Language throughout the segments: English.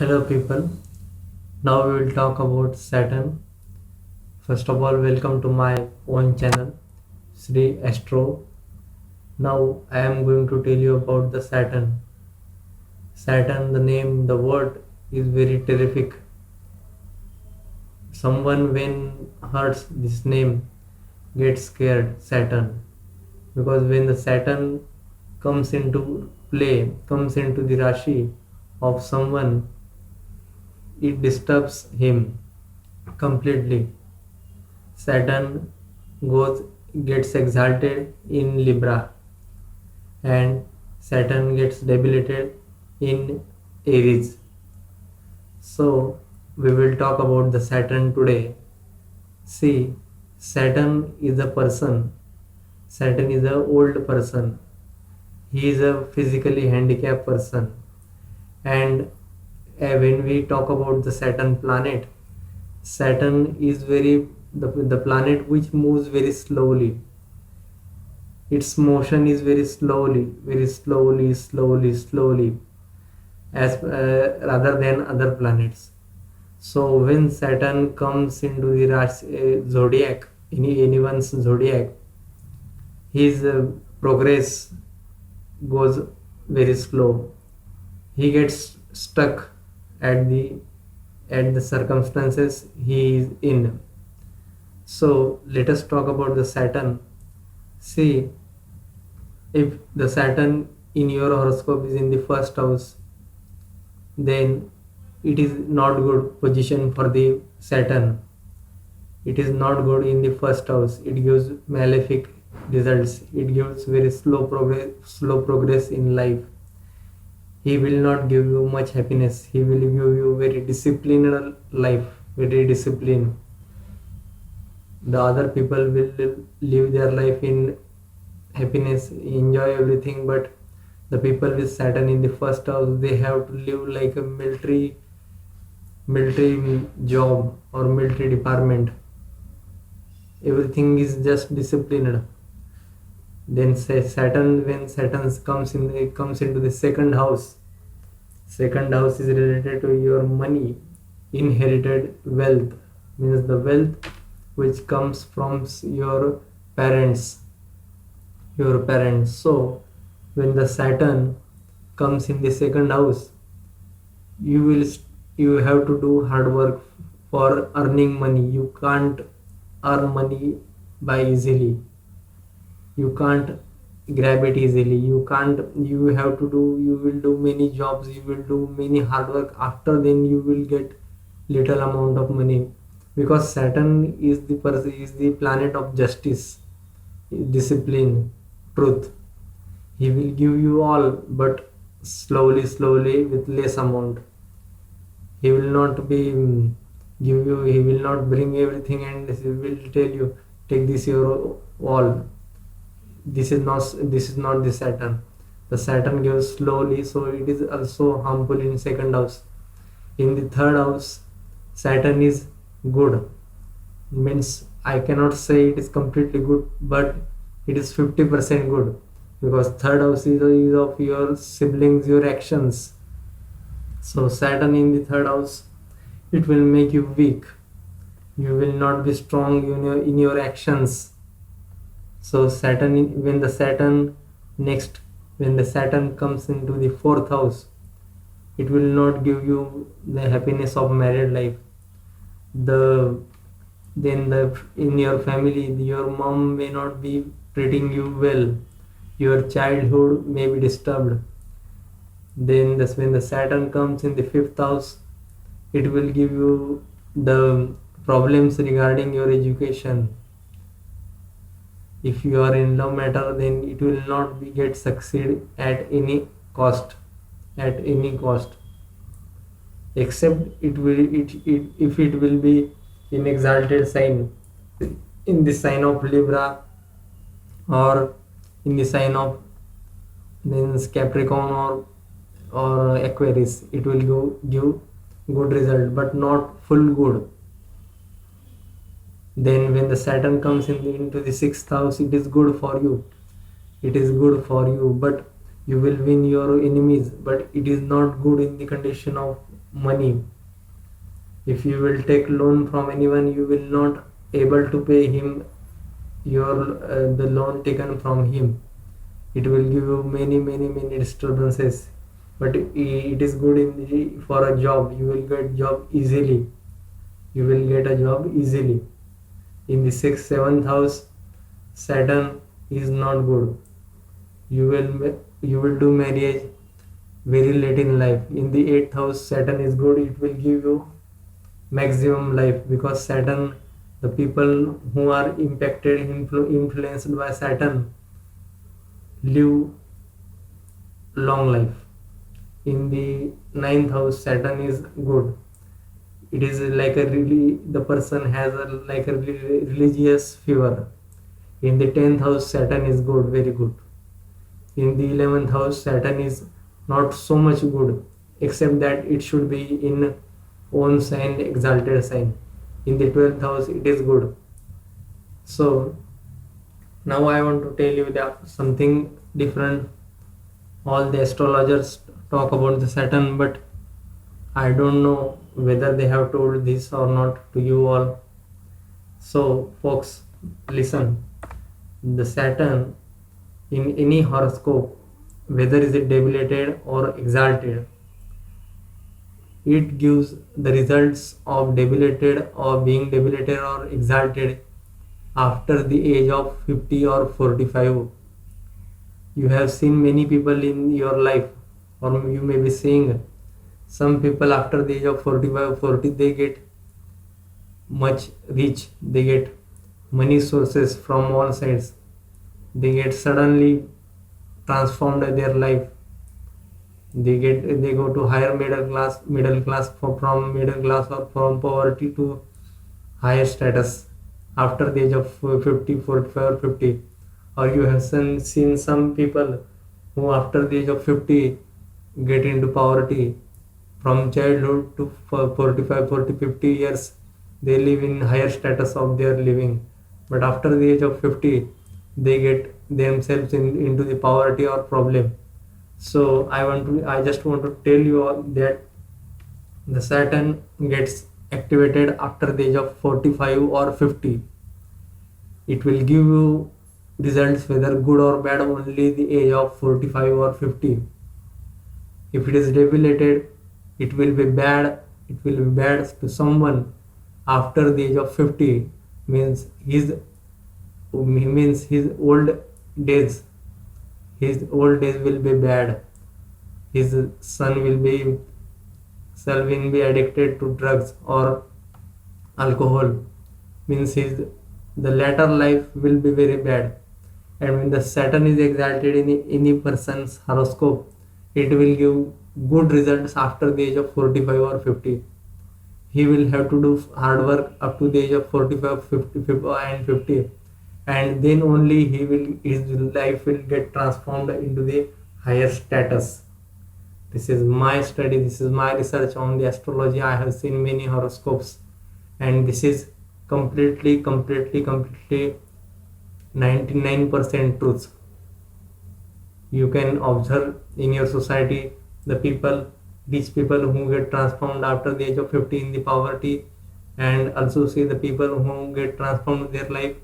Hello people, now we will talk about Saturn. First of all, welcome to my own channel, Sri Astro. Now I am going to tell you about the Saturn. Saturn, the name, the word is very terrific. Someone when hears this name gets scared, Saturn. Because when the Saturn comes into play, comes into the Rashi of someone, it disturbs him completely. Saturn goes gets exalted in Libra and Saturn gets debilitated in Aries. So we will talk about the Saturn today. See, Saturn is a person. Saturn is an old person. He is a physically handicapped person. And when we talk about the Saturn planet, Saturn is the planet which moves very slowly. Its motion is very slowly, as rather than other planets. So when Saturn comes into the zodiac, anyone's zodiac, his progress goes very slow. He gets stuck at the circumstances he is in. So let us talk about the Saturn. See, if the Saturn in your horoscope is in the first house, then it is not good position for the Saturn. It is not good in the first house. It gives malefic results. It gives very slow progress in life. He will not give you much happiness. He will give you very disciplined life, very disciplined. The other people will live their life in happiness, enjoy everything, but the people with Saturn in the first house, they have to live like a military job or military department. Everything is just disciplined. Then say Saturn, when Saturn comes into the second house. Second house is related to your money, inherited wealth, means the wealth which comes from your parents. So when the Saturn comes in the second house, you will you have to do hard work for earning money. You can't earn money by easily. You can't grab it easily. You have to do, you will do many jobs, you will do many hard work. After then you will get little amount of money, because Saturn is the planet of justice, discipline, truth. He will give you all, but slowly with less amount. He will not be give you, he will not bring everything and he will tell you, take this your all. This is not the Saturn. The Saturn gives slowly, so it is also harmful in second house. In the third house, Saturn is good. Means I cannot say it is completely good, but it is 50% good, because third house is of your siblings, your actions. So Saturn in the third house, it will make you weak. You will not be strong in your actions. So when the Saturn comes into the fourth house, it will not give you the happiness of married life. In your family, your mom may not be treating you well. Your childhood may be disturbed. Then when the Saturn comes in the fifth house, it will give you the problems regarding your education. If you are in love matter, then it will not get succeed at any cost, except if it will be in exalted sign, in the sign of Libra, or in the sign of means Capricorn or Aquarius. It will give good result, but not full good. Then when the Saturn comes into the sixth house, it is good for you. But you will win your enemies. But it is not good in the condition of money. If you will take loan from anyone, you will not able to pay him your the loan taken from him. It will give you many disturbances. But it is good for a job. You will get job easily. You will get a job easily. In the 6th 7th house, Saturn is not good. You will do marriage very late in life. In the 8th house, Saturn is good. It will give you maximum life, because Saturn, the people who are impacted, influenced by Saturn, live long life. In the 9th house, Saturn is good. It is like a really, the person has a like a religious fever. In the 10th house, Saturn is good, very good. In the 11th house, Saturn is not so much good, except that it should be in own sign, exalted sign. In the 12th house, it is good. So now I want to tell you that something different. All the astrologers talk about the Saturn, but I don't know whether they have told this or not to you all. So folks, listen. The Saturn in any horoscope, whether is it debilitated or exalted, it gives the results of debilitated or being debilitated or exalted after the age of 50 or 45. You have seen many people in your life, or you may be seeing some people after the age of 45 40, they get much rich, they get money sources from all sides, they get suddenly transformed their life. They go to higher middle class from middle class or from poverty to higher status after the age of 50 45 or 50. Or you have seen some people who after the age of 50 get into poverty. From childhood to 45 40 50 years, they live in higher status of their living, but after the age of 50 they get themselves into the poverty or problem. So I just want to tell you all that the Saturn gets activated after the age of 45 or 50. It will give you results whether good or bad only the age of 45 or 50. If it is debilitated, it will be bad. It will be bad to someone after the age of 50. Means his old days. His old days will be bad. His son will be addicted to drugs or alcohol. Means the latter life will be very bad. And when the Saturn is exalted in any person's horoscope, it will give good results after the age of 45 or 50. He will have to do hard work up to the age of 45 and 50, and then only his life will get transformed into the higher status. This is my study, this is my research on the astrology. I have seen many horoscopes, and this is completely 99% truth. You can observe in your society the these people who get transformed after the age of 50 in the poverty, and also see the people who get transformed their life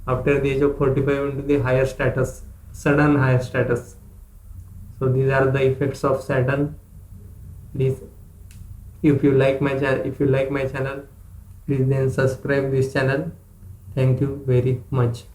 after the age of 45 into the higher status, sudden higher status. So these are the effects of Saturn. Please, if you like my channel, please then subscribe this channel. Thank you very much.